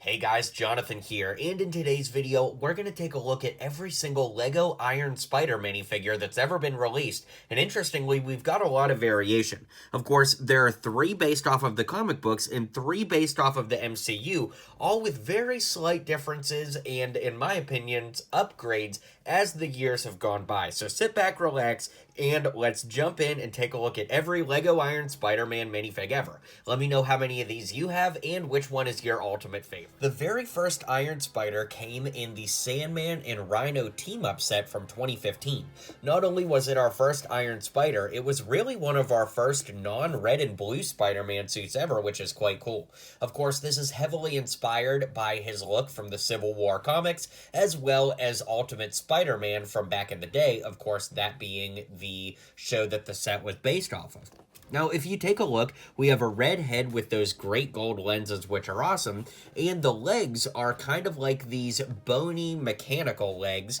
Hey guys, Jonathan here, and in today's video, we're going to take a look at every single LEGO Iron Spider minifigure that's ever been released, and interestingly, we've got a lot of variation. Of course, there are 3 based off of the comic books and 3 based off of the MCU, all with very slight differences and, in my opinion, upgrades as the years have gone by. So sit back, relax, and let's jump in and take a look at every LEGO Iron Spider-Man minifig ever. Let me know how many of these you have and which one is your ultimate favorite. The very first Iron Spider came in the Sandman and Rhino team-up set from 2015. Not only was it our first Iron Spider, it was really one of our first non-red and blue Spider-Man suits ever, which is quite cool. Of course, this is heavily inspired by his look from the Civil War comics, as well as Ultimate Spider-Man from back in the day, of course, that being the show that the set was based off of. Now, if you take a look, we have a red head with those great gold lenses, which are awesome, and the legs are kind of like these bony mechanical legs,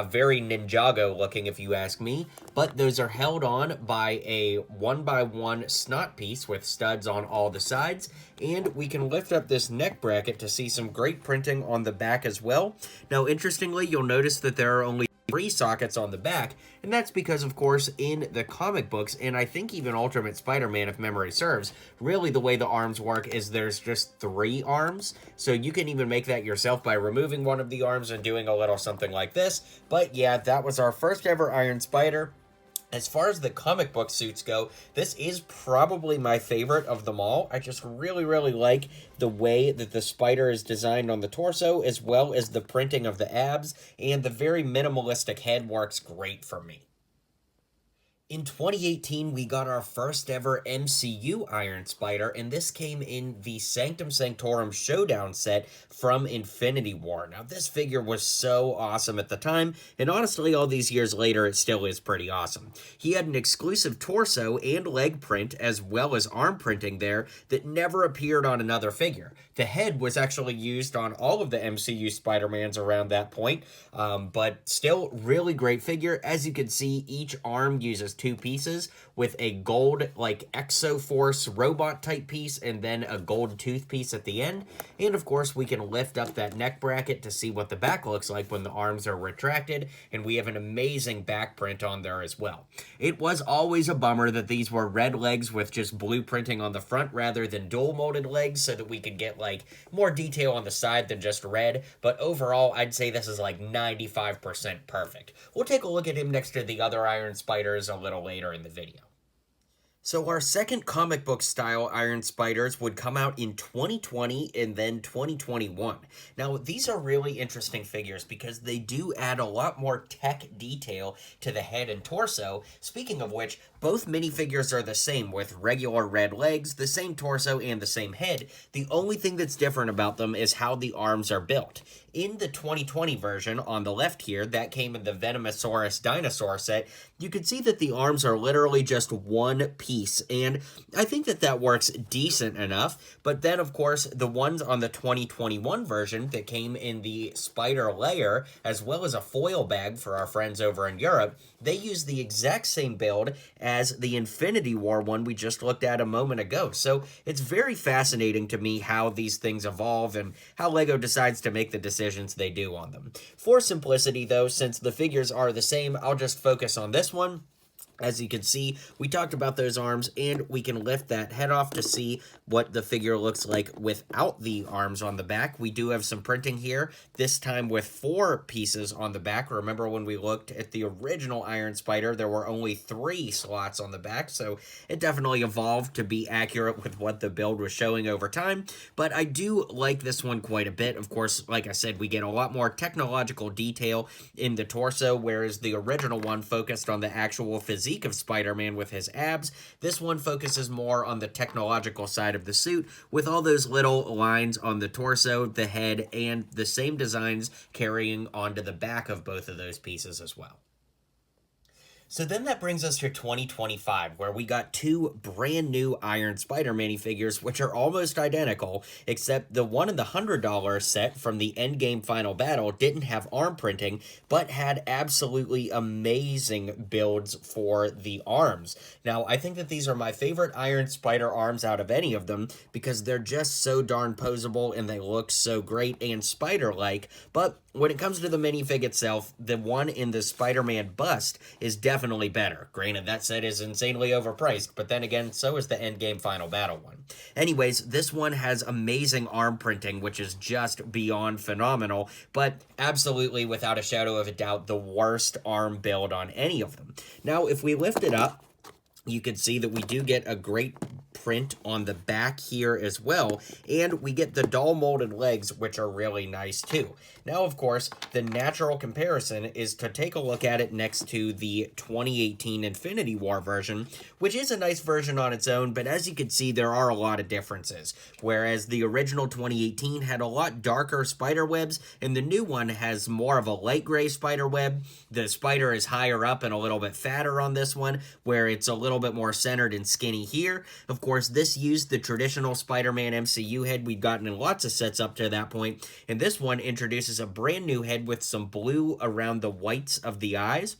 very Ninjago looking if you ask me, but those are held on by a 1x1 snot piece with studs on all the sides, and we can lift up this neck bracket to see some great printing on the back as well. Now, interestingly, you'll notice that there are only 3 sockets on the back, and that's because, of course, in the comic books, and I think even Ultimate Spider-Man, if memory serves, really the way the arms work is there's just 3 arms, so you can even make that yourself by removing one of the arms and doing a little something like this. But yeah, that was our first ever Iron Spider. As far as the comic book suits go, this is probably my favorite of them all. I just really like the way that the spider is designed on the torso, as well as the printing of the abs, and the very minimalistic head works great for me. In 2018, we got our first ever MCU Iron Spider, and this came in the Sanctum Sanctorum Showdown set from Infinity War. Now, this figure was so awesome at the time, and honestly, all these years later, it still is pretty awesome. He had an exclusive torso and leg print, as well as arm printing there, that never appeared on another figure. The head was actually used on all of the MCU Spider-Mans around that point, but still, really great figure. As you can see, each arm uses 2 pieces with a gold like Exoforce robot type piece and then a gold tooth piece at the end. And of course we can lift up that neck bracket to see what the back looks like when the arms are retracted, and we have an amazing back print on there as well. It was always a bummer that these were red legs with just blue printing on the front rather than dual molded legs, so that we could get like more detail on the side than just red, but overall I'd say this is like 95% perfect. We'll take a look at him next to the other Iron Spiders a little later in the video. So our second comic book style Iron Spiders would come out in 2020 and then 2021. Now, these are really interesting figures because they do add a lot more tech detail to the head and torso. Speaking of which, both minifigures are the same with regular red legs, the same torso, and the same head. The only thing that's different about them is how the arms are built. In the 2020 version, on the left here, that came in the Venomosaurus dinosaur set, you can see that the arms are literally just one piece, and I think that that works decent enough. But then, of course, the ones on the 2021 version that came in the spider layer, as well as a foil bag for our friends over in Europe, they use the exact same build as the Infinity War one we just looked at a moment ago. So it's very fascinating to me how these things evolve and how LEGO decides to make the decisions they do on them. For simplicity though, since the figures are the same, I'll just focus on this one. As you can see, we talked about those arms, and we can lift that head off to see what the figure looks like without the arms on the back. We do have some printing here, this time with 4 pieces on the back. Remember when we looked at the original Iron Spider, there were only 3 slots on the back, so it definitely evolved to be accurate with what the build was showing over time. But I do like this one quite a bit. Of course, like I said, we get a lot more technological detail in the torso, whereas the original one focused on the actual physique of Spider-Man with his abs. This one focuses more on the technological side of the suit, with all those little lines on the torso, the head, and the same designs carrying onto the back of both of those pieces as well. So then that brings us to 2025, where we got two brand new Iron Spider minifigures, which are almost identical, except the one in the $100 set from the Endgame Final Battle didn't have arm printing, but had absolutely amazing builds for the arms. Now, I think that these are my favorite Iron Spider arms out of any of them, because they're just so darn posable and they look so great and spider-like, but when it comes to the minifig itself, the one in the Spider-Man bust is definitely better. Granted, that set is insanely overpriced, but then again, so is the Endgame Final Battle one. Anyways, this one has amazing arm printing, which is just beyond phenomenal, but absolutely, without a shadow of a doubt, the worst arm build on any of them. Now, if we lift it up, you can see that we do get a great print on the back here as well, and we get the doll molded legs, which are really nice too. Now, of course, the natural comparison is to take a look at it next to the 2018 Infinity War version, which is a nice version on its own, but as you can see, there are a lot of differences. Whereas the original 2018 had a lot darker spider webs, and the new one has more of a light gray spider web. The spider is higher up and a little bit fatter on this one, where it's a little bit more centered and skinny here. Of course, this used the traditional Spider-Man MCU head we've gotten in lots of sets up to that point, and this one introduces a brand new head with some blue around the whites of the eyes.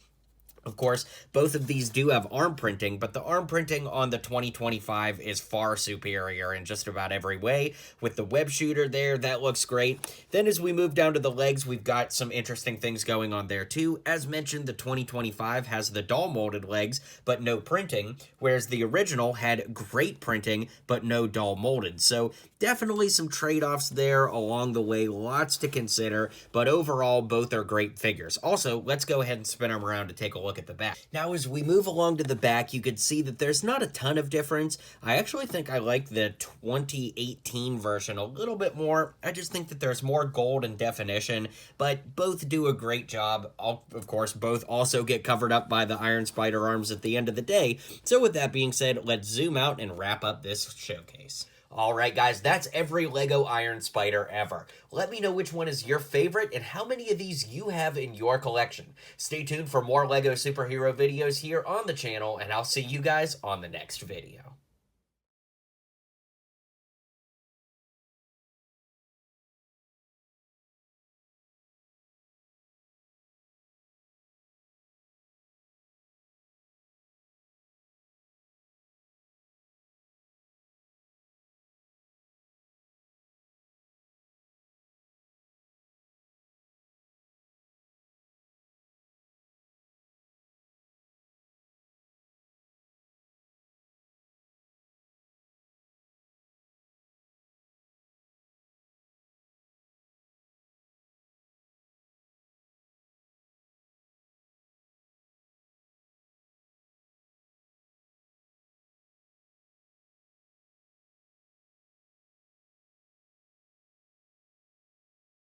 Of course, both of these do have arm printing, but the arm printing on the 2025 is far superior in just about every way. With the web shooter there, that looks great. Then as we move down to the legs, we've got some interesting things going on there too. As mentioned, the 2025 has the doll molded legs, but no printing, whereas the original had great printing, but no doll molded. So definitely some trade-offs there along the way, lots to consider, but overall, both are great figures. Also, let's go ahead and spin them around to take a look at the back. Now, as we move along to the back, you can see that there's not a ton of difference. I actually think I like the 2018 version a little bit more. I just think that there's more gold and definition, but both do a great job. Of course, both also get covered up by the Iron Spider arms at the end of the day. So with that being said, let's zoom out and wrap up this showcase. Alright guys, that's every LEGO Iron Spider ever. Let me know which one is your favorite and how many of these you have in your collection. Stay tuned for more LEGO superhero videos here on the channel, and I'll see you guys on the next video.